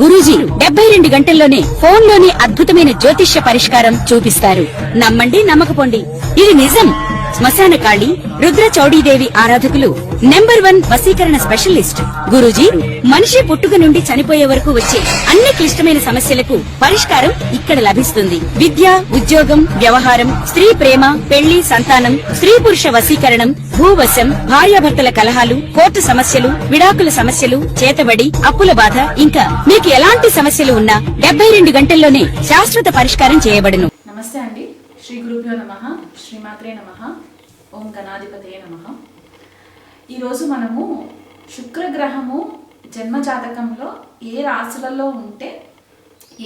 గురూజీ 72 గంటల్లోనే ఫోన్ లోని అద్భుతమైన జ్యోతిష్య పరిష్కారం చూపిస్తారు. నమ్మండి, నమ్మకపోండి, ఇది నిజం. శ్మశాన కాళి రుద్ర చౌడీదేవి ఆరాధకులు నంబర్ 1 వశీకరణ స్పెషలిస్ట్. గురూజీ మనిషి పుట్టుక నుండి చనిపోయే వరకు వచ్చే అన్ని క్లిష్టమైన సమస్యలకు పరిష్కారం ఇక్కడ లభిస్తుంది. విద్య, ఉద్యోగం, వ్యవహారం, స్త్రీ ప్రేమ, పెళ్లి, సంతానం, స్త్రీ పురుష వశీకరణం, భూవశం, భార్యాభర్తల కలహాలు, కోర్టు సమస్యలు, విడాకుల సమస్యలు, చేతబడి, అప్పుల బాధ, ఇంకా మీకు ఎలాంటి సమస్యలు ఉన్నా 72 గంటల్లోనే శాశ్వత పరిష్కారం చేయబడును. నమస్తే అండి. శ్రీ గురుభ్యో నమః, శ్రీమాత్రే నమః, ఓం గణాధిపతయే నమః. ఈరోజు మనము శుక్రగ్రహము జన్మ జాతకంలో ఏ రాశులలో ఉంటే,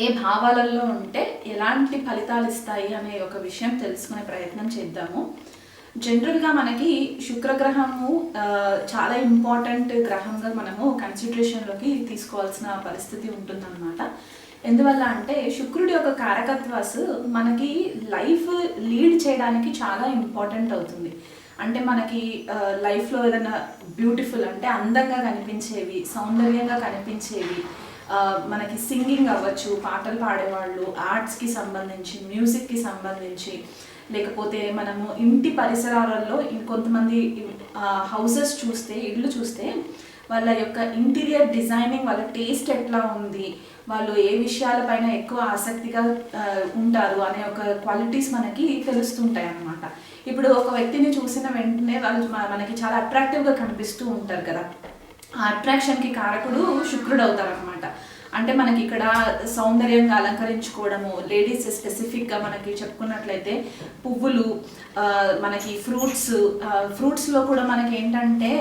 ఏ భావాలలో ఉంటే ఎలాంటి ఫలితాలు ఇస్తాయి అనే ఒక విషయం తెలుసుకునే ప్రయత్నం చేద్దాము. జనరల్గా మనకి శుక్రగ్రహము చాలా ఇంపార్టెంట్ గ్రహంగా మనము కన్సిడరేషన్లోకి తీసుకోవాల్సిన పరిస్థితి ఉంటుందన్నమాట. ఎందువల్ల అంటే శుక్రుడి యొక్క కారకత్వాస్ మనకి లైఫ్ లీడ్ చేయడానికి చాలా ఇంపార్టెంట్ అవుతుంది. అంటే మనకి లైఫ్లో ఏదైనా బ్యూటిఫుల్ అంటే అందంగా కనిపించేవి, సౌందర్యంగా కనిపించేవి, మనకి సింగింగ్ అవ్వచ్చు, పాటలు పాడేవాళ్ళు, ఆర్ట్స్కి సంబంధించి, మ్యూజిక్కి సంబంధించి, లేకపోతే మనము ఇంటి పరిసరాలలో కొంతమంది హౌసెస్ చూస్తే, ఇళ్ళు చూస్తే వాళ్ళ యొక్క ఇంటీరియర్ డిజైనింగ్, వాళ్ళ టేస్ట్ ఎట్లా ఉంది, వాళ్ళు ఏ విషయాలపైన ఎక్కువ ఆసక్తిగా ఉంటారు అనే ఒక క్వాలిటీస్ మనకి తెలుస్తుంటాయి అన్నమాట. ఇప్పుడు ఒక వ్యక్తిని చూసిన వెంటనే వాళ్ళు మనకి చాలా అట్రాక్టివ్గా కనిపిస్తూ ఉంటారు కదా. ఆ అట్రాక్షన్కి కారకుడు శుక్రుడు అవుతారనమాట. అంటే మనకి ఇక్కడ సౌందర్యంగా అలంకరించుకోవడము, లేడీస్ స్పెసిఫిక్గా మనకి చెప్పుకున్నట్లయితే పువ్వులు, మనకి ఫ్రూట్స్లో కూడా మనకి ఏంటంటే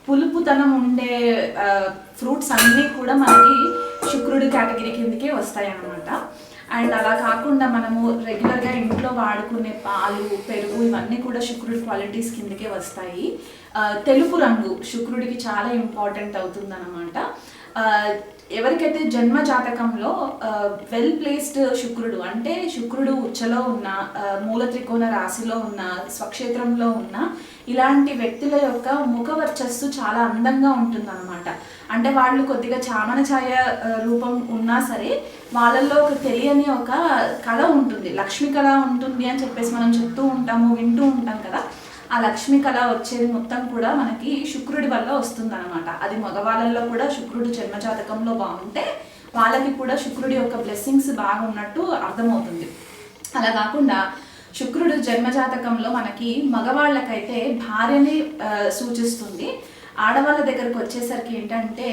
పులుపుతనం ఉండే ఫ్రూట్స్ అన్నీ కూడా మనకి శుక్రుడి కేటగిరీ కిందకే వస్తాయి అన్నమాట. అండ్ అలా కాకుండా మనము రెగ్యులర్గా ఇంట్లో వాడుకునే పాలు, పెరుగు ఇవన్నీ కూడా శుక్రుడి క్వాలిటీస్ కిందకే వస్తాయి. తెలుపు రంగు శుక్రుడికి చాలా ఇంపార్టెంట్ అవుతుంది అన్నమాట. ఎవరికైతే జన్మ జాతకంలో వెల్ ప్లేస్డ్ శుక్రుడు అంటే శుక్రుడు ఉచ్చలో ఉన్న, మూల త్రికోణ రాశిలో ఉన్న, స్వక్షేత్రంలో ఉన్న ఇలాంటి వ్యక్తుల యొక్క ముఖ వర్చస్సు చాలా అందంగా ఉంటుందన్నమాట. అంటే వాళ్ళు కొద్దిగా చామన ఛాయ రూపం ఉన్నా సరే వాళ్ళల్లో ఒక తెలియని ఒక కళ ఉంటుంది, లక్ష్మి కళ ఉంటుంది అని చెప్పేసి మనం చెప్తూ ఉంటాము, వింటూ ఉంటాం కదా. ఆ లక్ష్మి కళ వచ్చేది మొత్తం కూడా మనకి శుక్రుడి వల్ల వస్తుంది అనమాట. అది మగవాళ్ళల్లో కూడా శుక్రుడు జన్మజాతకంలో బాగుంటే వాళ్ళకి కూడా శుక్రుడి యొక్క బ్లెస్సింగ్స్ బాగున్నట్టు అర్థమవుతుంది. అలా కాకుండా శుక్రుడు జన్మజాతకంలో మనకి మగవాళ్ళకైతే భార్యని సూచిస్తుంది. ఆడవాళ్ళ దగ్గరకు వచ్చేసరికి ఏంటంటే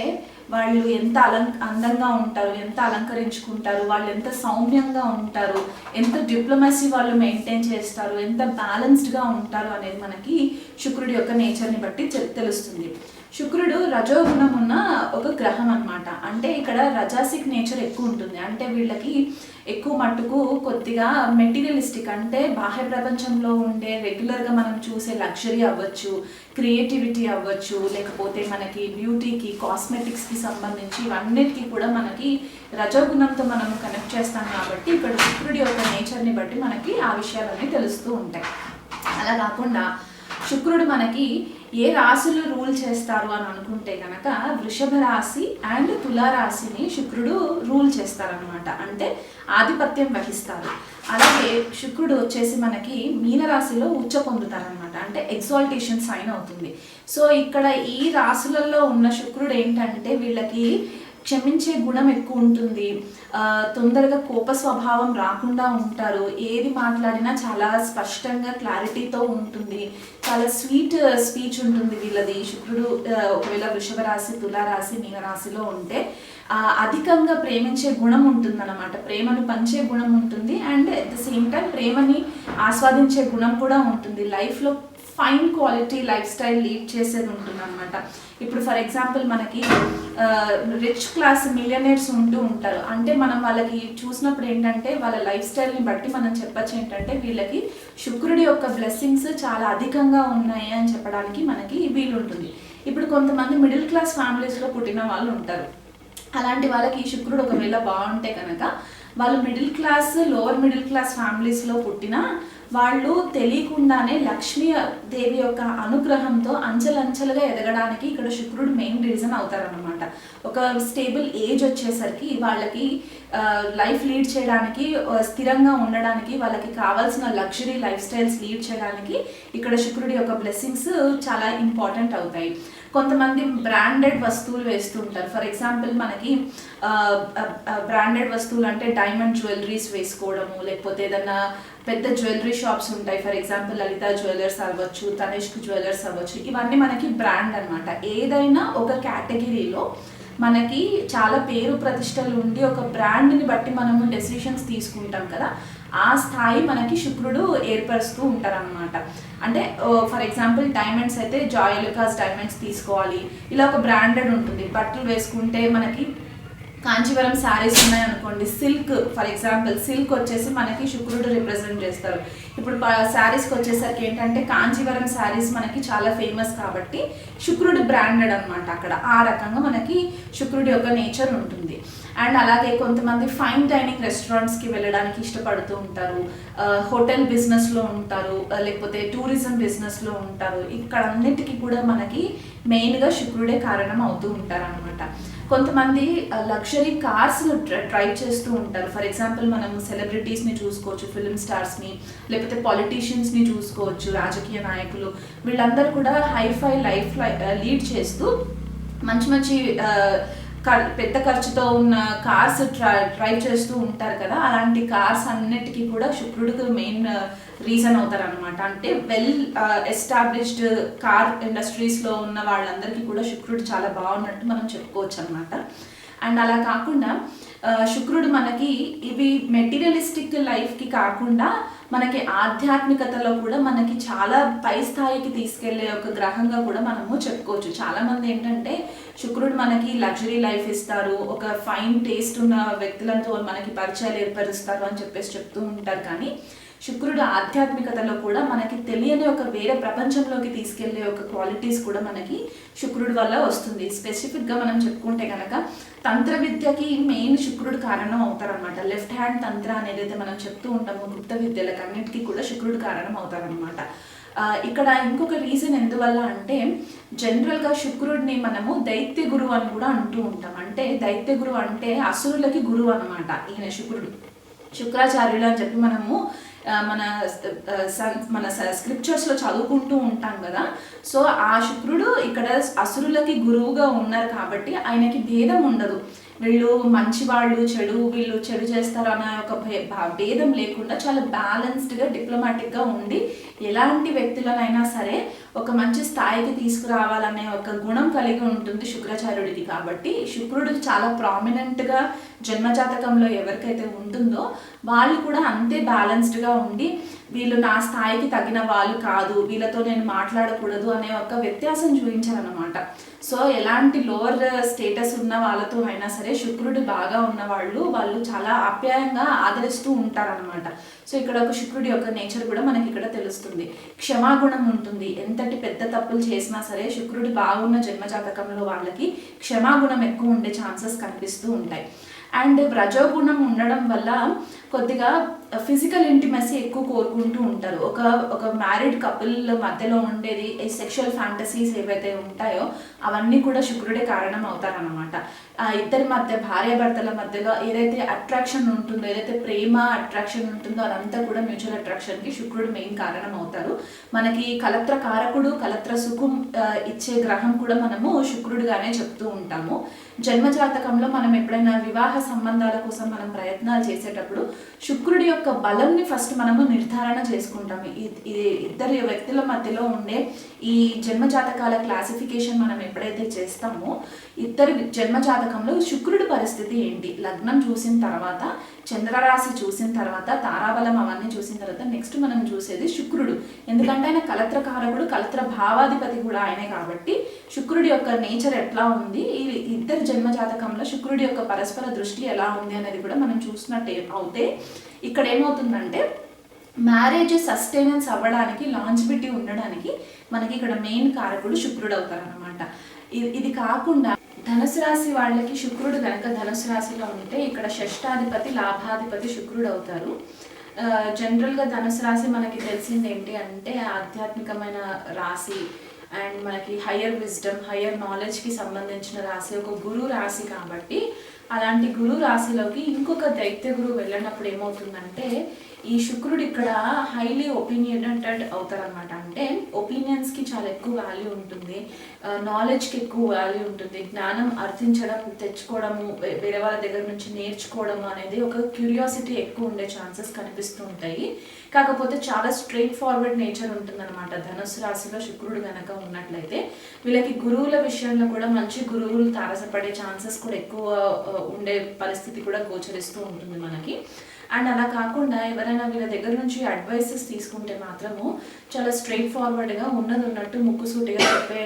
వాళ్ళు ఎంత అందంగా ఉంటారు, ఎంత అలంకరించుకుంటారు, వాళ్ళు ఎంత సౌమ్యంగా ఉంటారు, ఎంత డిప్లొమసీ వాళ్ళు మెయింటైన్ చేస్తారు, ఎంత బ్యాలెన్స్డ్గా ఉంటారు అనేది మనకి శుక్రుడి యొక్క నేచర్ని బట్టి తెలుస్తుంది. శుక్రుడు రజోగుణం ఉన్న ఒక గ్రహం అన్నమాట. అంటే ఇక్కడ రజాసిక్ నేచర్ ఎక్కువ ఉంటుంది. అంటే వీళ్ళకి ఎక్కువ మట్టుకు కొద్దిగా మెటీరియలిస్టిక్ అంటే బాహ్య ప్రపంచంలో ఉండే రెగ్యులర్గా మనం చూసే లగ్జరీ అవ్వచ్చు, క్రియేటివిటీ అవ్వచ్చు, లేకపోతే మనకి బ్యూటీకి, కాస్మెటిక్స్కి సంబంధించి ఇవన్నిటికీ కూడా మనకి రజోగుణంతో మనం కనెక్ట్ చేస్తాం. కాబట్టి ఇక్కడ శుక్రుడి యొక్క నేచర్ని బట్టి మనకి ఆ విషయాలన్నీ తెలుస్తూ ఉంటాయి. అలా కాకుండా శుక్రుడు మనకి ఏ రాశులు రూల్ చేస్తారు అని అనుకుంటే కనుక వృషభ రాశి అండ్ తులారాశిని శుక్రుడు రూల్ చేస్తారనమాట. అంటే ఆధిపత్యం వహిస్తారు. అలాగే శుక్రుడు వచ్చేసి మనకి మీనరాశిలో ఉచ్చ పొందుతారనమాట. అంటే ఎగ్జాల్టేషన్ సైన్ అవుతుంది. సో ఇక్కడ ఈ రాశులలో ఉన్న శుక్రుడు ఏంటంటే వీళ్ళకి క్షమించే గుణం ఎక్కువ ఉంటుంది, తొందరగా కోప స్వభావం రాకుండా ఉంటారు, ఏది మాట్లాడినా చాలా స్పష్టంగా క్లారిటీతో ఉంటుంది, చాలా స్వీట్ స్పీచ్ ఉంటుంది వీళ్ళది. శుక్రుడు ఒకవేళ వృషభ రాశి, తులారాశి, మీనరాశిలో ఉంటే అధికంగా ప్రేమించే గుణం ఉంటుంది అన్నమాట. ప్రేమను పంచే గుణం ఉంటుంది and at the same time ప్రేమని ఆస్వాదించే గుణం కూడా ఉంటుంది. లైఫ్లో fine quality life style lead చేసేది ఉంటుంది అనమాట. ఇప్పుడు ఫర్ ఎగ్జాంపుల్ మనకి రిచ్ క్లాస్ మిలియనర్స్ ఉంటూ ఉంటారు. అంటే మనం వాళ్ళకి చూసినప్పుడు ఏంటంటే వాళ్ళ లైఫ్ స్టైల్ని బట్టి మనం చెప్పచ్చు ఏంటంటే వీళ్ళకి శుక్రుడి యొక్క బ్లెస్సింగ్స్ చాలా అధికంగా ఉన్నాయి అని చెప్పడానికి మనకి వీలుంటుంది. ఇప్పుడు కొంతమంది మిడిల్ క్లాస్ ఫ్యామిలీస్లో పుట్టిన వాళ్ళు ఉంటారు. అలాంటి వాళ్ళకి శుక్రుడు ఒకవేళ బాగుంటే కనుక వాళ్ళు middle class, lower middle class ఫ్యామిలీస్లో పుట్టినా వాళ్ళు తెలియకుండానే లక్ష్మీ దేవి యొక్క అనుగ్రహంతో అంచెలంచెలుగా ఎదగడానికి ఇక్కడ శుక్రుడు మెయిన్ రీజన్ అవుతారన్నమాట. ఒక స్టేబుల్ ఏజ్ వచ్చేసరికి వాళ్ళకి లైఫ్ లీడ్ చేయడానికి, స్థిరంగా ఉండడానికి, వాళ్ళకి కావాల్సిన లగ్జరీ లైఫ్ స్టైల్స్ లీడ్ చేయడానికి ఇక్కడ శుక్రుడి యొక్క బ్లెస్సింగ్స్ చాలా ఇంపార్టెంట్ అవుతాయి. కొంతమంది బ్రాండెడ్ వస్తువులు వేస్తుంటారు. ఫర్ ఎగ్జాంపుల్ మనకి బ్రాండెడ్ వస్తువులు అంటే డైమండ్ జ్యువెలరీస్ వేసుకోవడము, లేకపోతే ఏదన్నా పెద్ద జ్యువెలరీ షాప్స్ ఉంటాయి. ఫర్ ఎగ్జాంపుల్ లలిత జ్యువెలర్స్ అవ్వచ్చు, తనిష్క్ జ్యువెలర్స్ అవ్వచ్చు. ఇవన్నీ మనకి బ్రాండ్ అనమాట. ఏదైనా ఒక కేటగిరీలో మనకి చాలా పేరు ప్రతిష్టలు ఉండి ఒక బ్రాండ్ని బట్టి మనము డెసిషన్స్ తీసుకుంటాం కదా, ఆ స్థాయి మనకి శుక్రుడు ఏర్పరుస్తూ ఉంటారనమాట. అంటే ఫర్ ఎగ్జాంపుల్ డైమండ్స్ అయితే జాయలుకాస్ డైమండ్స్ తీసుకోవాలి, ఇలా ఒక బ్రాండెడ్ ఉంటుంది. బట్టలు వేసుకుంటే మనకి కాంచీవరం శారీస్ ఉన్నాయనుకోండి, సిల్క్ ఫర్ ఎగ్జాంపుల్ సిల్క్ వచ్చేసి మనకి శుక్రుడు రిప్రజెంట్ చేస్తారు. ఇప్పుడు శారీస్కి వచ్చేసరికి ఏంటంటే కాంచీవరం శారీస్ మనకి చాలా ఫేమస్ కాబట్టి శుక్రుడు బ్రాండెడ్ అనమాట. అక్కడ ఆ రకంగా మనకి శుక్రుడి యొక్క నేచర్ ఉంటుంది. అండ్ అలాగే కొంతమంది ఫైన్ డైనింగ్ రెస్టారెంట్స్కి వెళ్ళడానికి ఇష్టపడుతూ ఉంటారు, హోటల్ బిజినెస్లో ఉంటారు, లేకపోతే టూరిజం బిజినెస్లో ఉంటారు. ఇక్కడ అన్నిటికీ కూడా మనకి మెయిన్గా శుక్రుడే కారణం అవుతూ ఉంటారు అనమాట. కొంతమంది లగ్జరీ కార్స్ను డ్రైవ్ చేస్తూ ఉంటారు. ఫర్ ఎగ్జాంపుల్ మనం సెలబ్రిటీస్ని చూసుకోవచ్చు, ఫిల్మ్ స్టార్స్ని, లేకపోతే పాలిటీషియన్స్ని చూసుకోవచ్చు, రాజకీయ నాయకులు. వీళ్ళందరూ కూడా హైఫై లైఫ్ లీడ్ చేస్తూ మంచి మంచి పెద్ద ఖర్చుతో ఉన్న కార్స్ డ్రైవ్ చేస్తూ ఉంటారు కదా. అలాంటి కార్స్ అన్నిటికీ కూడా శుక్రుడికి మెయిన్ రీజన్ అవుతారు అనమాట. అంటే వెల్ ఎస్టాబ్లిష్డ్ కార్ ఇండస్ట్రీస్లో ఉన్న వాళ్ళందరికీ కూడా శుక్రుడు చాలా బాగున్నట్టు మనం చెప్పుకోవచ్చు అనమాట. అండ్ అలా కాకుండా శుక్రుడు మనకి ఇవి మెటీరియలిస్టిక్ లైఫ్కి కాకుండా మనకి ఆధ్యాత్మికతలో కూడా మనకి చాలా పై స్థాయికి తీసుకెళ్లే ఒక గ్రహంగా కూడా మనము చెప్పుకోవచ్చు. చాలామంది ఏంటంటే శుక్రుడు మనకి లగ్జరీ లైఫ్ ఇస్తారు, ఒక ఫైన్ టేస్ట్ ఉన్న వ్యక్తులతో మనకి పరిచయాలు ఏర్పరుస్తారు అని చెప్పేసి చెప్తూ ఉంటారు. కానీ శుక్రుడు ఆధ్యాత్మికతలో కూడా మనకి తెలియని ఒక వేరే ప్రపంచంలోకి తీసుకెళ్లే ఒక క్వాలిటీస్ కూడా మనకి శుక్రుడి వల్ల వస్తుంది. స్పెసిఫిక్గా మనం చెప్పుకుంటే కనుక తంత్ర విద్యకి మెయిన్ శుక్రుడు కారణం అవుతారనమాట. లెఫ్ట్ హ్యాండ్ తంత్ర అనేది అయితే మనం చెప్తూ ఉంటాము, గుప్త విద్యలకు అన్నిటికీ కూడా శుక్రుడు కారణం అవుతారనమాట. ఇక్కడ ఇంకొక రీజన్ ఎందువల్ల అంటే జనరల్గా శుక్రుడిని మనము దైత్య గురువు అని కూడా అంటూ ఉంటాం. అంటే దైత్య గురువు అంటే అసురులకి గురువు అనమాట ఈయన శుక్రుడు. శుక్రాచార్యులు అని చెప్పి మనము మన స్క్రిప్చర్స్లో చదువుకుంటూ ఉంటాం కదా. సో ఆ శుక్రుడు ఇక్కడ అసురులకి గురువుగా ఉన్నారు కాబట్టి ఆయనకి భేదం ఉండదు. వీళ్ళు మంచి వాళ్ళు, వీళ్ళు చెడు చేస్తారు అనే ఒక భేదం లేకుండా చాలా బ్యాలెన్స్డ్గా డిప్లొమాటిక్గా ఉండి ఎలాంటి వ్యక్తులనైనా సరే ఒక మంచి స్థాయికి తీసుకురావాలనే ఒక గుణం కలిగి ఉంటుంది శుక్రాచార్యుడికి. కాబట్టి శుక్రుడు చాలా ప్రామినెంట్గా జన్మజాతకంలో ఎవరికైతే ఉంటుందో వాళ్ళు కూడా అంతే బ్యాలెన్స్డ్గా ఉండి వీళ్ళు నా స్థాయికి తగిన వాళ్ళు కాదు, వీళ్ళతో నేను మాట్లాడకూడదు అనే ఒక వ్యత్యాసం చూపించారనమాట. సో ఎలాంటి లోవర్ స్టేటస్ ఉన్న వాళ్ళతో అయినా సరే శుక్రుడు బాగా ఉన్న వాళ్ళు చాలా ఆప్యాయంగా ఆదరిస్తూ ఉంటారనమాట. సో ఇక్కడ ఒక శుక్రుడి యొక్క నేచర్ కూడా మనకి ఇక్కడ తెలుస్తుంది. క్షమాగుణం ఉంటుంది. ఎంతటి పెద్ద తప్పులు చేసినా సరే శుక్రుడు బాగున్న జన్మజాతకంలో వాళ్ళకి క్షమాగుణం ఎక్కువ ఉండే ఛాన్సెస్ కనిపిస్తూ ఉంటాయి. అండ్ రజోగుణం ఉండడం వల్ల కొద్దిగా ఫిజికల్ ఇంటిమసీ ఎక్కువ కోరుకుంటూ ఉంటారు. ఒక మ్యారీడ్ కపుల్ మధ్యలో ఉండేది ఈ సెక్షువల్ ఫ్యాంటసీస్ ఏవైతే ఉంటాయో అవన్నీ కూడా శుక్రుడే కారణం అవుతారనమాట. ఇద్దరి మధ్య భార్యాభర్తల మధ్యలో ఏదైతే అట్రాక్షన్ ఉంటుందో, ఏదైతే ప్రేమ అట్రాక్షన్ ఉంటుందో అదంతా కూడా మ్యూచువల్ అట్రాక్షన్కి శుక్రుడు మెయిన్ కారణం అవుతారు. మనకి కలత్ర కారకుడు, కలత్ర సుఖం ఇచ్చే గ్రహం కూడా మనము శుక్రుడుగానే చెప్తూ ఉంటాము. జన్మజాతకంలో మనం ఎప్పుడైనా వివాహ సంబంధాల కోసం మనం ప్రయత్నాలు చేసేటప్పుడు శుక్రుడి యొక్క బలంని ఫస్ట్ మనము నిర్ధారణ చేసుకుంటాము. ఇద్దరు వ్యక్తుల మధ్యలో ఉండే ఈ జన్మజాతకాల క్లాసిఫికేషన్ మనం ఎప్పుడైతే చేస్తామో ఇద్దరు జన్మజాతకంలో శుక్రుడి పరిస్థితి ఏంటి, లగ్నం చూసిన తర్వాత, చంద్రరాశి చూసిన తర్వాత, తారాబలం అవన్నీ చూసిన తర్వాత నెక్స్ట్ మనం చూసేది శుక్రుడు. ఎందుకంటే ఆయన కలత్రకారకుడు, కలత్ర భావాధిపతి కూడా ఆయనే కాబట్టి శుక్రుడి యొక్క నేచర్ ఎట్లా ఉంది, ఈ ఇద్దరు జన్మజాతకంలో శుక్రుడి యొక్క పరస్పర దృష్టి ఎలా ఉంది అనేది కూడా మనం చూసినట్టే అవుతే ఇక్కడ ఏమవుతుందంటే మ్యారేజ్ సస్టైనెన్స్ అవ్వడానికి, లాంజిబిలిటీ ఉండడానికి మనకి ఇక్కడ మెయిన్ కారకుడు శుక్రుడు అవుతారనమాట. ఇది కాకుండా ధనుసు రాశి వాళ్ళకి శుక్రుడు కనుక ధనుసు రాశిలో ఉంటే ఇక్కడ షష్టాధిపతి, లాభాధిపతి శుక్రుడు అవుతారు. జనరల్గా ధనుసు రాశి మనకి తెలిసింది ఏంటి అంటే ఆధ్యాత్మికమైన రాశి అండ్ మనకి హయ్యర్ విజ్డమ్ హయ్యర్ నాలెడ్జ్కి సంబంధించిన రాశి, ఒక గురు రాశి. కాబట్టి అలాంటి గురు రాశిలోకి ఇంకొక దైత్య గురువు వెళ్ళినప్పుడు ఏమవుతుందంటే ఈ శుక్రుడు ఇక్కడ హైలీ ఒపీనియనెటెడ్ అవుతారనమాట. అంటే ఒపీనియన్స్కి చాలా ఎక్కువ వాల్యూ ఉంటుంది, నాలెడ్జ్కి ఎక్కువ వాల్యూ ఉంటుంది, జ్ఞానం అర్థించడం, తెచ్చుకోవడము, వేరే వాళ్ళ దగ్గర నుంచి నేర్చుకోవడము అనేది ఒక క్యూరియాసిటీ ఎక్కువ ఉండే ఛాన్సెస్ కనిపిస్తూ ఉంటాయి. కాకపోతే చాలా స్ట్రైట్ ఫార్వర్డ్ నేచర్ ఉంటుందన్నమాట ధనుసు రాశిలో శుక్రుడు కనుక ఉన్నట్లయితే. వీళ్ళకి గురువుల విషయంలో కూడా మంచి గురువులు తారసపడే ఛాన్సెస్ కూడా ఎక్కువ ఉండే పరిస్థితి కూడా గోచరిస్తూ ఉంటుంది మనకి. అండ్ అలా కాకుండా ఎవరైనా వీళ్ళ దగ్గర నుంచి అడ్వైసెస్ తీసుకుంటే మాత్రము చాలా స్ట్రైట్ ఫార్వర్డ్గా ఉన్నట్టు ముక్కుసూటిగా చెప్పే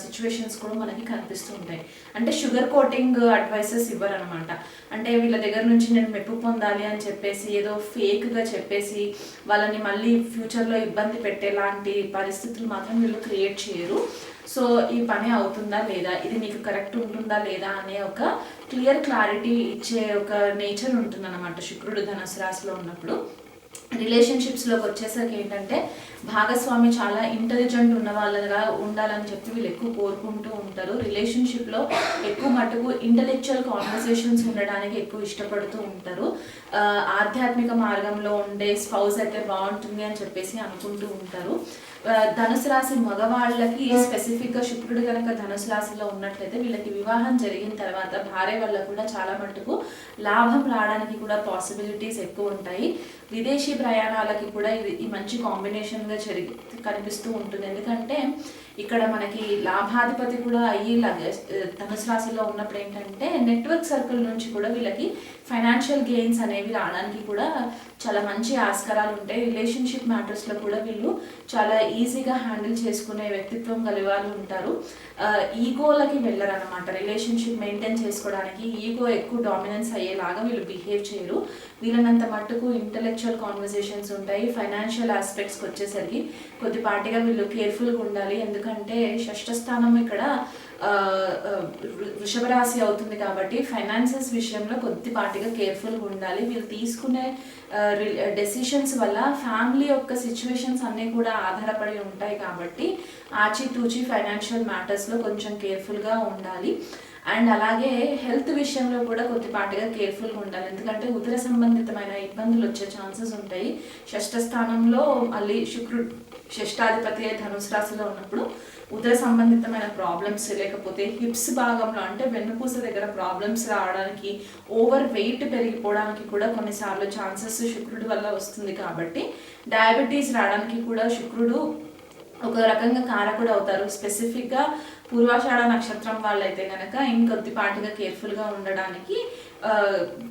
సిచ్యువేషన్స్ కూడా మనకి కనిపిస్తూ ఉంటాయి. అంటే షుగర్ కోటింగ్ అడ్వైసెస్ ఇవ్వరనమాట. అంటే వీళ్ళ దగ్గర నుంచి నేను మెప్పు పొందాలి అని చెప్పేసి ఏదో ఫేక్గా చెప్పేసి వాళ్ళని మళ్ళీ ఫ్యూచర్లో ఇబ్బంది పెట్టేలాంటి పరిస్థితులు మాత్రం వీళ్ళు క్రియేట్ చేయరు. సో ఈ పని అవుతుందా లేదా, ఇది మీకు కరెక్ట్ ఉంటుందా లేదా అనే ఒక క్లారిటీ ఇచ్చే ఒక నేచర్ ఉంటుందన్నమాట శుక్రుడు ధనుసు రాశిలో ఉన్నప్పుడు. రిలేషన్షిప్స్లోకి వచ్చేసరికి ఏంటంటే భాగస్వామి చాలా ఇంటెలిజెంట్ ఉన్న వాళ్ళగా ఉండాలని చెప్పి వీళ్ళు ఎక్కువ కోరుకుంటూ ఉంటారు. రిలేషన్షిప్లో ఎక్కువ మటుకు ఇంటెలెక్చువల్ కాన్వర్సేషన్స్ ఉండడానికి ఎక్కువ ఇష్టపడుతూ ఉంటారు. ఆధ్యాత్మిక మార్గంలో ఉండే స్పౌస్ అయితే బాగుంటుంది అని చెప్పేసి అనుకుంటూ ఉంటారు. ధనుసు రాశి మగవాళ్ళకి స్పెసిఫిక్గా శుక్రుడు కనుక ధనుసు రాశిలో ఉన్నట్లయితే వీళ్ళకి వివాహం జరిగిన తర్వాత భార్య వల్ల కూడా చాలా మటుకు లాభం రావడానికి కూడా పాసిబిలిటీస్ ఎక్కువ ఉంటాయి. విదేశీ ప్రయాణాలకి కూడా ఇది మంచి కాంబినేషన్గా కనిపిస్తూ ఉంటుంది. ఎందుకంటే ఇక్కడ మనకి లాభాధిపతి కూడా అయ్యి ధనుసు రాశిలో ఉన్నప్పుడు ఏంటంటే నెట్వర్క్ సర్కిల్ నుంచి కూడా వీళ్ళకి ఫైనాన్షియల్ గెయిన్స్ అనేవి రావడానికి కూడా చాలా మంచి ఆస్కారాలు ఉంటాయి. రిలేషన్షిప్ మ్యాటర్స్లో కూడా వీళ్ళు చాలా ఈజీగా హ్యాండిల్ చేసుకునే వ్యక్తిత్వం కలిగి వాళ్ళు ఉంటారు. ఈగోలకి వెళ్ళరన్నమాట. రిలేషన్షిప్ మెయింటైన్ చేసుకోవడానికి ఈగో ఎక్కువ డామినెన్స్ అయ్యేలాగా వీళ్ళు బిహేవ్ చేయరు. వీళ్ళనంత మట్టుకు ఇంటెలెక్చువల్ కాన్వర్సేషన్స్ ఉంటాయి. ఫైనాన్షియల్ ఆస్పెక్ట్స్కి వచ్చేసరికి కొద్దిపాటిగా వీళ్ళు కేర్ఫుల్గా ఉండాలి. ఎందుకంటే షష్ఠ స్థానం ఇక్కడ వృషభ రాశి అవుతుంది కాబట్టి ఫైనాన్సెస్ విషయంలో కొద్దిపాటిగా కేర్ఫుల్గా ఉండాలి. వీళ్ళు తీసుకునే డెసిషన్స్ వల్ల ఫ్యామిలీ యొక్క సిచ్యువేషన్స్ అన్నీ కూడా ఆధారపడి ఉంటాయి కాబట్టి ఆచితూచి ఫైనాన్షియల్ మ్యాటర్స్లో కొంచెం కేర్ఫుల్గా ఉండాలి. అండ్ అలాగే హెల్త్ విషయంలో కూడా కొద్దిపాటిగా కేర్ఫుల్గా ఉండాలి. ఎందుకంటే ఉదర సంబంధితమైన ఇబ్బందులు వచ్చే ఛాన్సెస్ ఉంటాయి. షష్ఠ స్థానంలో మళ్ళీ శుక్రుడు షష్ఠాధిపతి ధనుసు రాశిలో ఉన్నప్పుడు ఉదర సంబంధితమైన ప్రాబ్లమ్స్, లేకపోతే హిప్స్ భాగంలో అంటే వెన్నుపూస దగ్గర ప్రాబ్లమ్స్ రావడానికి, ఓవర్ వెయిట్ పెరిగిపోవడానికి కూడా కొన్నిసార్లు ఛాన్సెస్ శుక్రుడి వల్ల వస్తుంది. కాబట్టి డయాబెటీస్ రావడానికి కూడా శుక్రుడు ఒక రకంగా కారకుడు అవుతారు. స్పెసిఫిక్గా పూర్వాషాఢ నక్షత్రం వాళ్ళైతే కనుక ఇంకొద్దిపాటిగా కేర్ఫుల్గా ఉండడానికి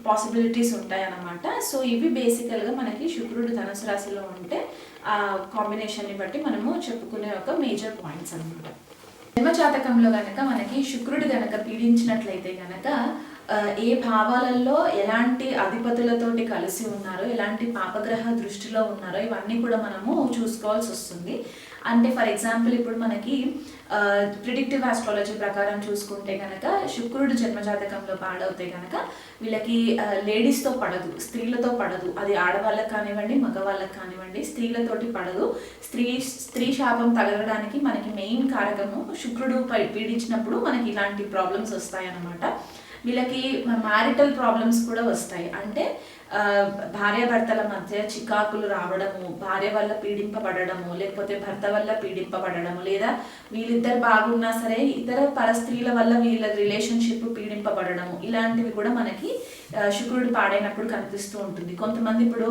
పాసిబిలిటీస్ ఉంటాయన్నమాట. సో ఇవి బేసికల్గా మనకి శుక్రుడు ధనుసు రాశిలో ఉంటే ఆ కాంబినేషన్ని బట్టి మనము చెప్పుకునే ఒక మేజర్ పాయింట్స్ అనమాట. జన్మజాతకంలో కనుక మనకి శుక్రుడు కనుక పీడించినట్లయితే కనుక ఏ భావాలలో ఎలాంటి అధిపతులతోటి కలిసి ఉన్నారో, ఎలాంటి పాపగ్రహ దృష్టిలో ఉన్నారో ఇవన్నీ కూడా మనము చూసుకోవాల్సి వస్తుంది. అంటే ఫర్ ఎగ్జాంపుల్ ఇప్పుడు మనకి ప్రిడిక్టివ్ ఆస్ట్రాలజీ ప్రకారం చూసుకుంటే కనుక శుక్రుడు జన్మజాతకంలో పాడవుతే కనుక వీళ్ళకి లేడీస్తో పడదు, స్త్రీలతో పడదు. అది ఆడవాళ్ళకి కానివ్వండి, మగవాళ్ళకి కానివ్వండి, స్త్రీలతోటి పడదు. స్త్రీ శాపం తగలడానికి మనకి మెయిన్ కారకము శుక్రుడు పీడించినప్పుడు మనకి ఇలాంటి ప్రాబ్లమ్స్ వస్తాయన్నమాట. వీళ్ళకి మ్యారిటల్ ప్రాబ్లమ్స్ కూడా వస్తాయి. అంటే భార్యాభర్తల మధ్య చికాకులు రావడము, భార్య వల్ల పీడింపబడము, లేకపోతే భర్త వల్ల పీడింపబడము, లేదా వీళ్ళిద్దరు బాగున్నా సరే ఇతర పరస్త్రీల వల్ల వీళ్ళ రిలేషన్షిప్ పీడింపబడము, ఇలాంటివి కూడా మనకి శుక్రుడు పాడైనప్పుడు కనిపిస్తూ ఉంటుంది. కొంతమంది ఇప్పుడు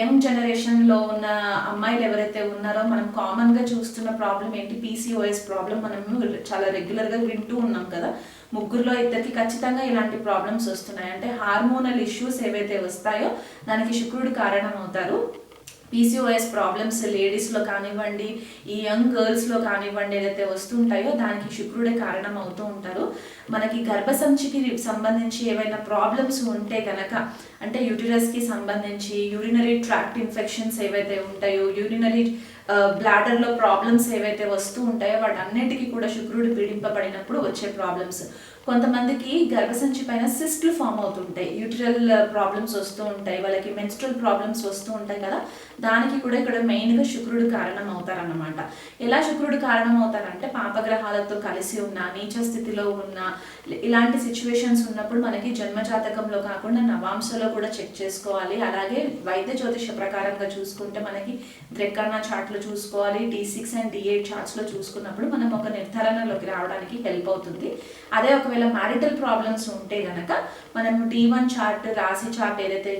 యంగ్ జనరేషన్లో ఉన్న అమ్మాయిలు ఎవరైతే ఉన్నారో మనం కామన్గా చూస్తున్న ప్రాబ్లం ఏంటి, PCOS ప్రాబ్లం మనము చాలా రెగ్యులర్గా వింటూ ఉన్నాం కదా. ముగ్గురులో ఇద్దరికి ఖచ్చితంగా ఇలాంటి ప్రాబ్లమ్స్ వస్తున్నాయి. అంటే హార్మోనల్ ఇష్యూస్ ఏవైతే వస్తాయో దానికి శుక్రుడు కారణం అవుతారు. PCOS ప్రాబ్లమ్స్ లేడీస్లో కానివ్వండి, ఈ యంగ్ గర్ల్స్లో కానివ్వండి, ఏదైతే వస్తుంటాయో దానికి శుక్రుడే కారణం అవుతూ ఉంటారు. మనకి గర్భసంచికి సంబంధించి ఏవైనా ప్రాబ్లమ్స్ ఉంటే కనుక, అంటే యూటిరస్కి సంబంధించి యూరినరీ ట్రాక్ట్ ఇన్ఫెక్షన్స్ ఏవైతే ఉంటాయో, యూరినరీ బ్లాడర్లో ప్రాబ్లమ్స్ ఏవైతే వస్తూ ఉంటాయో వాటన్నిటికీ కూడా శుక్రుడు పీడింపబడినప్పుడు వచ్చే ప్రాబ్లమ్స్. కొంతమందికి గర్భసంచి పైన సిస్ట్లు ఫామ్ అవుతుంటాయి, యూట్రల్ ప్రాబ్లమ్స్ వస్తూ ఉంటాయి, వాళ్ళకి మెన్స్ట్రల్ ప్రాబ్లమ్స్ వస్తూ ఉంటాయి కదా, దానికి కూడా ఇక్కడ మెయిన్గా శుక్రుడు కారణం అవుతారన్నమాట. ఎలా శుక్రుడు కారణం అవుతారంటే పాపగ్రహాలతో కలిసి ఉన్న, నీచ స్థితిలో ఉన్న ఇలాంటి సిచ్యువేషన్స్ ఉన్నప్పుడు మనకి జన్మజాతకంలో కాకుండా నవాంశలో కూడా చెక్ చేసుకోవాలి. అలాగే వైద్య జ్యోతిష ప్రకారంగా చూసుకుంటే మనకి ద్రెక్కన్న చార్ట్లో చూసుకోవాలి, D6 అండ్ D8 చార్ట్స్లో చూసుకున్నప్పుడు మనం ఒక నిర్ధారణలోకి రావడానికి హెల్ప్ అవుతుంది. అదే ఒకవేళ మ్యారిటల్ ప్రాబ్లమ్స్ ఉంటే గనక మనము D1 చార్ట్, రాశి చార్ట్ ఏదైతే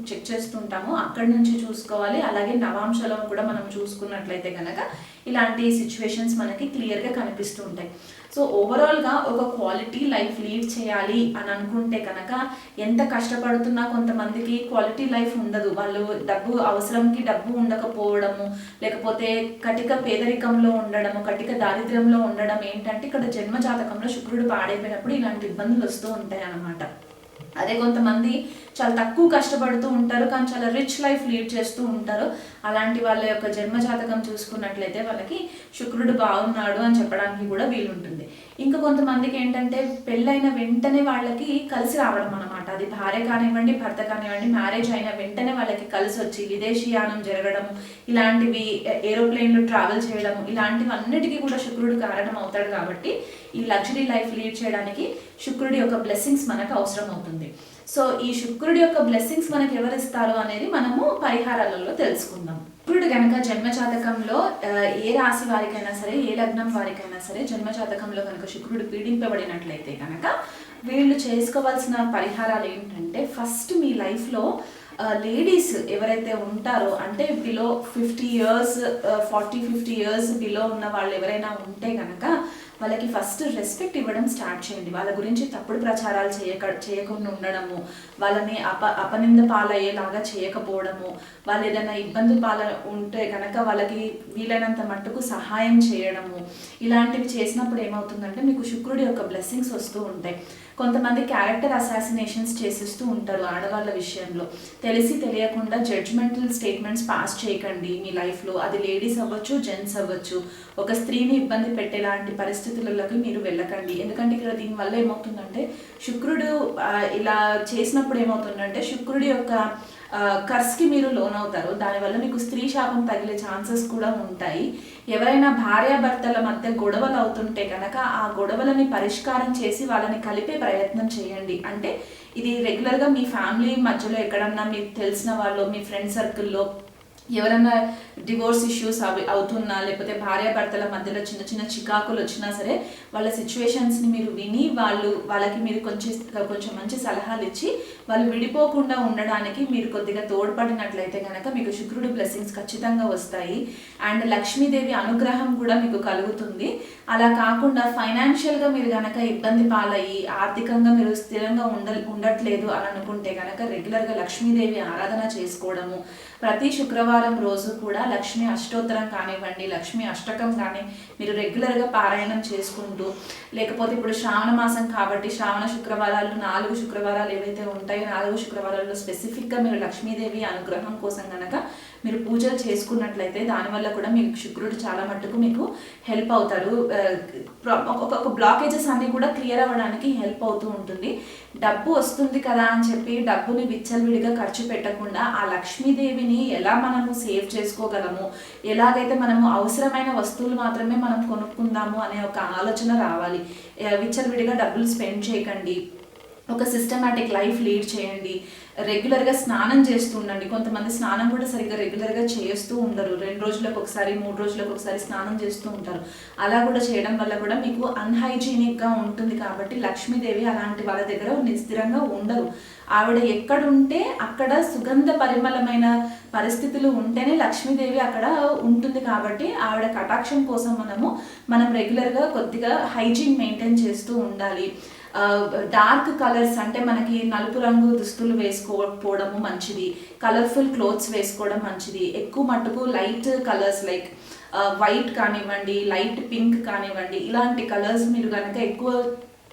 చెక్ చేస్తుంటామో అక్కడి నుంచి చూసుకోవాలి. అలాగే నవాంశలో కూడా మనం చూసుకున్నట్లయితే గనక ఇలాంటి సిచ్యువేషన్స్ మనకి క్లియర్గా కనిపిస్తూ ఉంటాయి. సో ఓవరాల్గా ఒక క్వాలిటీ లైఫ్ లీడ్ చేయాలి అని అనుకుంటే కనుక ఎంత కష్టపడుతున్నా కొంతమందికి క్వాలిటీ లైఫ్ ఉండదు. వాళ్ళు అవసరంకి డబ్బు ఉండకపోవడము, లేకపోతే కటిక పేదరికంలో ఉండడము, కటిక దారిద్ర్యంలో ఉండడం ఏంటంటే ఇక్కడ జన్మజాతకంలో శుక్రుడు పాడైపోయినప్పుడు ఇలాంటి ఇబ్బందులు వస్తూ ఉంటాయి అన్నమాట. అదే కొంతమంది చాలా తక్కువ కష్టపడుతూ ఉంటారు కానీ చాలా రిచ్ లైఫ్ లీడ్ చేస్తూ ఉంటారు. అలాంటి వాళ్ళ యొక్క జన్మజాతకం చూసుకున్నట్లయితే వాళ్ళకి శుక్రుడు బాగున్నాడు అని చెప్పడానికి కూడా వీలుంటుంది. ఇంకా కొంతమందికి ఏంటంటే పెళ్ళైన వెంటనే వాళ్ళకి కలిసి రావడం అనమాట. అది భార్య కానివ్వండి, భర్త కానివ్వండి, మ్యారేజ్ అయిన వెంటనే వాళ్ళకి కలిసి వచ్చి విదేశీయానం జరగడం, ఇలాంటివి ఏరోప్లేన్లో ట్రావెల్ చేయడం, ఇలాంటివన్నిటికీ కూడా శుక్రుడు కారణం అవుతాడు. కాబట్టి ఈ లగ్జరీ లైఫ్ లీడ్ చేయడానికి శుక్రుడి యొక్క బ్లెస్సింగ్స్ మనకు అవసరం అవుతుంది. సో ఈ శుక్రుడి యొక్క బ్లెస్సింగ్స్ మనకు ఎవరిస్తారు అనేది మనము పరిహారాలలో తెలుసుకుందాం. శుక్రుడు కనుక జన్మజాతకంలో ఏ రాశి వారికైనా సరే, ఏ లగ్నం వారికైనా సరే జన్మజాతకంలో కనుక శుక్రుడు పీడింపబడినట్లయితే కనుక వీళ్ళు చేసుకోవాల్సిన పరిహారాలు ఏంటంటే, ఫస్ట్ మీ లైఫ్లో లేడీస్ ఎవరైతే ఉంటారో అంటే బిలో 50 ఇయర్స్ 40-50 ఇయర్స్ బిలో ఉన్న వాళ్ళు ఎవరైనా ఉంటే కనుక వాళ్ళకి ఫస్ట్ రెస్పెక్ట్ ఇవ్వడం స్టార్ట్ చేయండి. వాళ్ళ గురించి తప్పుడు ప్రచారాలు చేయకుండా ఉండడము, వాళ్ళని అపనింద పాలయ్యేలాగా చేయకపోవడము, వాళ్ళు ఏదైనా ఇబ్బంది ఉంటే కనుక వాళ్ళకి వీలైనంత మట్టుకు సహాయం చేయడము, ఇలాంటివి చేసినప్పుడు ఏమవుతుందంటే మీకు శుక్రుడి యొక్క బ్లెస్సింగ్స్ వస్తూ ఉంటాయి. కొంతమంది క్యారెక్టర్ అసాసినేషన్స్ చేసేస్తూ ఉంటారు ఆడవాళ్ళ విషయంలో. తెలిసి తెలియకుండా జడ్జ్మెంటల్ స్టేట్మెంట్స్ పాస్ చేయకండి మీ లైఫ్లో. అది లేడీస్ అవ్వచ్చు, జెంట్స్ అవ్వచ్చు. ఒక స్త్రీని ఇబ్బంది పెట్టేలాంటి పరిస్థితులలోకి మీరు వెళ్ళకండి. ఎందుకంటే ఇక్కడ దీనివల్ల ఏమవుతుందంటే శుక్రుడు ఇలా చేసినప్పుడు ఏమవుతుందంటే శుక్రుడి యొక్క కర్స్కి మీరు లోన్ అవుతారు. దానివల్ల మీకు స్త్రీ శాపం తగిలే ఛాన్సెస్ కూడా ఉంటాయి. ఎవరైనా భార్యాభర్తల మధ్య గొడవలు అవుతుంటే కనుక ఆ గొడవలని పరిష్కారం చేసి వాళ్ళని కలిపే ప్రయత్నం చేయండి. అంటే ఇది రెగ్యులర్గా మీ ఫ్యామిలీ మధ్యలో ఎక్కడన్నా మీకు తెలిసిన వాళ్ళు, మీ ఫ్రెండ్ సర్కిల్లో ఎవరైనా డివోర్స్ ఇష్యూస్ అవుతున్నా, లేకపోతే భార్యాభర్తల మధ్యలో చిన్న చిన్న చికాకులు వచ్చినా సరే వాళ్ళ సిచ్యువేషన్స్ని మీరు విని వాళ్ళకి మీరు కొంచెం మంచి సలహాలు ఇచ్చి వాళ్ళు విడిపోకుండా ఉండడానికి మీరు కొద్దిగా తోడ్పడినట్లయితే కనుక మీకు శుక్రుడు బ్లెస్సింగ్స్ ఖచ్చితంగా వస్తాయి. అండ్ లక్ష్మీదేవి అనుగ్రహం కూడా మీకు కలుగుతుంది. అలా కాకుండా ఫైనాన్షియల్గా మీరు కనుక ఇబ్బంది పాలయ్యి ఆర్థికంగా మీరు స్థిరంగా ఉండట్లేదు అని అనుకుంటే కనుక రెగ్యులర్గా లక్ష్మీదేవి ఆరాధన చేసుకోవడము, ప్రతి శుక్రవారం రోజు కూడా లక్ష్మీ అష్టోత్తరం కానివ్వండి, లక్ష్మీ అష్టకం కానీ మీరు రెగ్యులర్గా పారాయణం చేసుకుంటూ, లేకపోతే ఇప్పుడు శ్రావణ మాసం కాబట్టి శ్రావణ శుక్రవారాలు 4 శుక్రవారాలు ఏవైతే ఉంటాయో 4 శుక్రవారాల్లో స్పెసిఫిక్గా మీరు లక్ష్మీదేవి అనుగ్రహం కోసం కనుక మీరు పూజలు చేసుకున్నట్లయితే దానివల్ల కూడా మీకు శుక్రుడు చాలా మట్టుకు మీకు హెల్ప్ అవుతారు. ఒక బ్లాకేజెస్ అన్నీ కూడా క్లియర్ అవ్వడానికి హెల్ప్ అవుతూ ఉంటుంది. డబ్బు వస్తుంది కదా అని చెప్పి డబ్బుని విచ్చలవిడిగా ఖర్చు పెట్టకుండా ఆ లక్ష్మీదేవిని ఎలా మనము సేవ్ చేసుకోగలము, ఎలాగైతే మనము అవసరమైన వస్తువులు మాత్రమే మనం కొనుక్కుందాము అనే ఒక ఆలోచన రావాలి. విచ్చలవిడిగా డబ్బులు స్పెండ్ చేయకండి. ఒక సిస్టమాటిక్ లైఫ్ లీడ్ చేయండి. రెగ్యులర్గా స్నానం చేస్తూ ఉండండి. కొంతమంది స్నానం కూడా సరిగ్గా రెగ్యులర్గా చేస్తూ ఉండరు. 2 రోజులకు ఒకసారి 3 రోజులకు ఒకసారి స్నానం చేస్తూ ఉంటారు. అలా కూడా చేయడం వల్ల కూడా మీకు అన్హైజీనిక్గా ఉంటుంది. కాబట్టి లక్ష్మీదేవి అలాంటి వాళ్ళ దగ్గర స్థిరంగా ఉండరు. ఆవిడ ఎక్కడుంటే అక్కడ సుగంధ పరిమళమైన పరిస్థితులు ఉంటేనే లక్ష్మీదేవి అక్కడ ఉంటుంది. కాబట్టి ఆవిడ కటాక్షం కోసం మనం రెగ్యులర్గా కొద్దిగా హైజీన్ మెయింటైన్ చేస్తూ ఉండాలి. డార్క్ కలర్స్ అంటే మనకి నలుపు రంగు దుస్తులు వేసుకోకపోవడము మంచిది. కలర్ఫుల్ క్లోత్స్ వేసుకోవడం మంచిది. ఎక్కువ మట్టుకు లైట్ కలర్స్ లైక్ వైట్ కానివ్వండి, లైట్ పింక్ కానివ్వండి, ఇలాంటి కలర్స్ మీరు కనుక ఎక్కువ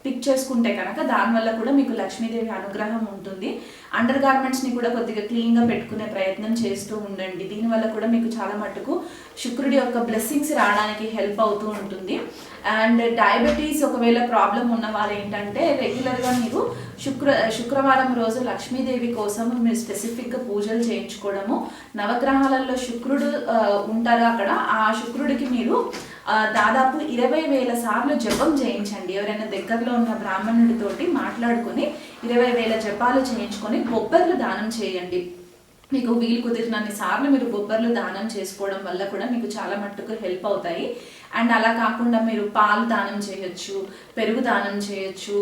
పిక్ చేసుకుంటే కనుక దానివల్ల కూడా మీకు లక్ష్మీదేవి అనుగ్రహం ఉంటుంది. అండర్ గార్మెంట్స్ని కూడా కొద్దిగా క్లీన్గా పెట్టుకునే ప్రయత్నం చేస్తూ ఉండండి. దీనివల్ల కూడా మీకు చాలా మట్టుకు శుక్రుడి యొక్క బ్లెస్సింగ్స్ రావడానికి హెల్ప్ అవుతూ ఉంటుంది. అండ్ డయాబెటీస్ ఒకవేళ ప్రాబ్లం ఉన్న వాళ్ళు ఏంటంటే రెగ్యులర్గా మీరు శుక్రవారం రోజు లక్ష్మీదేవి కోసం మీరు స్పెసిఫిక్గా పూజలు చేయించుకోవడము, నవగ్రహాలలో శుక్రుడు ఉంటారు అక్కడ, ఆ శుక్రుడికి మీరు దాదాపు 20,000 సార్లు జపం చేయించండి. ఎవరైనా దగ్గరలో ఉన్న బ్రాహ్మణుడితోటి మాట్లాడుకొని 20,000 జపాలు చేయించుకొని బొబ్బర్లు దానం చేయండి. మీకు వీలు కుదిరినన్ని సార్లు మీరు బొబ్బర్లు దానం చేసుకోవడం వల్ల కూడా మీకు చాలా మట్టుకు హెల్ప్ అవుతాయి. అండ్ అలా కాకుండా మీరు పాలు దానం చేయొచ్చు, పెరుగు దానం చేయొచ్చు,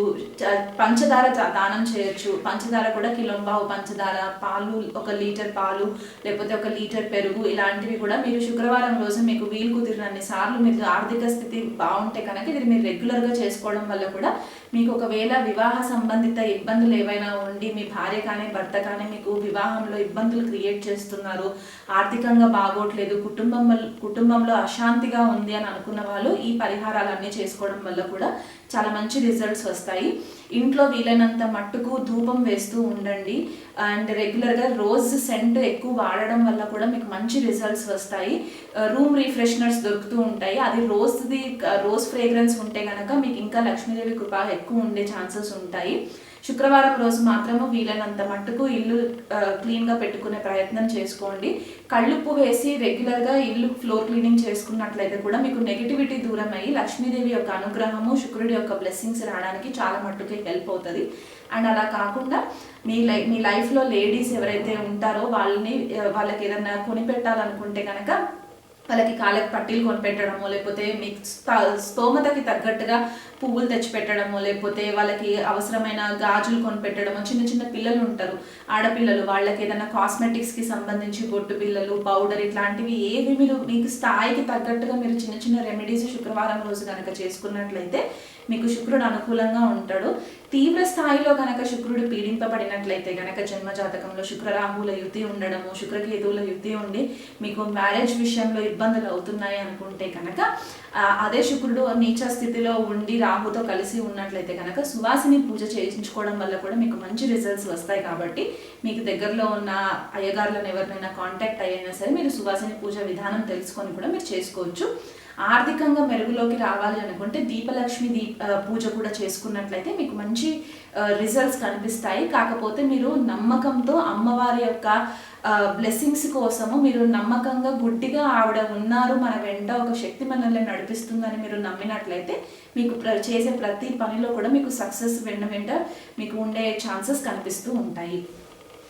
పంచదార దానం చేయొచ్చు. పంచదార కూడా కిలోంబావు పంచదార, పాలు 1 లీటర్ పాలు, లేకపోతే 1 లీటర్ పెరుగు, ఇలాంటివి కూడా మీరు శుక్రవారం రోజు మీకు వీలు కుదిరినన్ని సార్లు, మీకు ఆర్థిక స్థితి బాగుంటే కనుక ఇది మీరు రెగ్యులర్గా చేసుకోవడం వల్ల కూడా మీకు ఒకవేళ వివాహ సంబంధిత ఇబ్బందులు ఏవైనా ఉండి మీ భార్య కానీ భర్త కానీ మీకు వివాహంలో ఇబ్బందులు క్రియేట్ చేస్తున్నారు, ఆర్థికంగా బాగోట్లేదు, కుటుంబంలో అశాంతిగా ఉంది అని అనుకున్న వాళ్ళు ఈ పరిహారాలన్నీ చేసుకోవడం వల్ల కూడా చాలా మంచి రిజల్ట్స్ వస్తాయి. ఇంట్లో వీలైనంత మట్టుకు ధూపం వేస్తూ ఉండండి. అండ్ రెగ్యులర్గా రోజ్ సెంట్ ఎక్కువ వాడడం వల్ల కూడా మీకు మంచి రిజల్ట్స్ వస్తాయి. రూమ్ రిఫ్రెషనర్స్ దొరుకుతూ ఉంటాయి, అది రోజ్ ఫ్రేగ్రెన్స్ ఉంటే కనుక మీకు ఇంకా లక్ష్మీదేవి కృప ఎక్కువ ఉండే ఛాన్సెస్ ఉంటాయి. శుక్రవారం రోజు మాత్రము వీలైనంత మట్టుకు ఇల్లు క్లీన్గా పెట్టుకునే ప్రయత్నం చేసుకోండి. కళ్ళుప్పు వేసి రెగ్యులర్గా ఇల్లు ఫ్లోర్ క్లీనింగ్ చేసుకున్నట్లయితే కూడా మీకు నెగిటివిటీ దూరం అయ్యి లక్ష్మీదేవి యొక్క అనుగ్రహము, శుక్రుడి యొక్క బ్లెస్సింగ్స్ రావడానికి చాలా మట్టుకు హెల్ప్ అవుతుంది. అండ్ అలా కాకుండా మీ లైఫ్లో లేడీస్ ఎవరైతే ఉంటారో వాళ్ళకి ఏదైనా కొనిపెట్టాలనుకుంటే కనుక వాళ్ళకి కాళ్ళకి పట్టీలు కొనిపెట్టడము, లేకపోతే మీకు స్తోమతకి తగ్గట్టుగా పువ్వులు తెచ్చిపెట్టడము, లేకపోతే వాళ్ళకి అవసరమైన గాజులు కొనిపెట్టడము. చిన్న చిన్న పిల్లలు ఉంటారు, ఆడపిల్లలు, వాళ్ళకి ఏదైనా కాస్మెటిక్స్కి సంబంధించి బొట్టు బిళ్ళలు, పౌడర్, ఇట్లాంటివి ఏవి మీరు మీకు స్థాయికి తగ్గట్టుగా మీరు చిన్న చిన్న రెమెడీస్ శుక్రవారం రోజు కనుక చేసుకున్నట్లయితే మీకు శుక్రుడు అనుకూలంగా ఉంటాడు. తీవ్ర స్థాయిలో కనుక శుక్రుడు పీడింపబడినట్లయితే కనుక జన్మజాతకంలో శుక్రరాహువుల యుతి ఉండడము, శుక్రకేతువుల యుతి ఉండి మీకు మ్యారేజ్ విషయంలో ఇబ్బందులు అవుతున్నాయి అనుకుంటే కనుక అదే శుక్రుడు నీచ స్థితిలో ఉండి రాహుతో కలిసి ఉన్నట్లయితే కనుక సువాసిని పూజ చేయించుకోవడం వల్ల కూడా మీకు మంచి రిజల్ట్స్ వస్తాయి. కాబట్టి మీకు దగ్గరలో ఉన్న అయ్యగారులను ఎవరినైనా కాంటాక్ట్ అయ్యినా సరే మీరు సువాసిని పూజ విధానం తెలుసుకొని కూడా మీరు చేసుకోవచ్చు. ఆర్థికంగా మెరుగులోకి రావాలి అనుకుంటే దీపలక్ష్మి పూజ కూడా చేసుకున్నట్లయితే మీకు మంచి రిజల్ట్స్ కనిపిస్తాయి. కాకపోతే మీరు నమ్మకంతో అమ్మవారి యొక్క బ్లెస్సింగ్స్ కోసము మీరు నమ్మకంగా గుడ్డిగా ఆవిడ ఉన్నారు, మన వెంట ఒక శక్తి మనల్ని నడిపిస్తుందని మీరు నమ్మినట్లయితే మీకు చేసే ప్రతి పనిలో కూడా మీకు సక్సెస్ వెంట మీకు ఉండే ఛాన్సెస్ కనిపిస్తూ ఉంటాయి.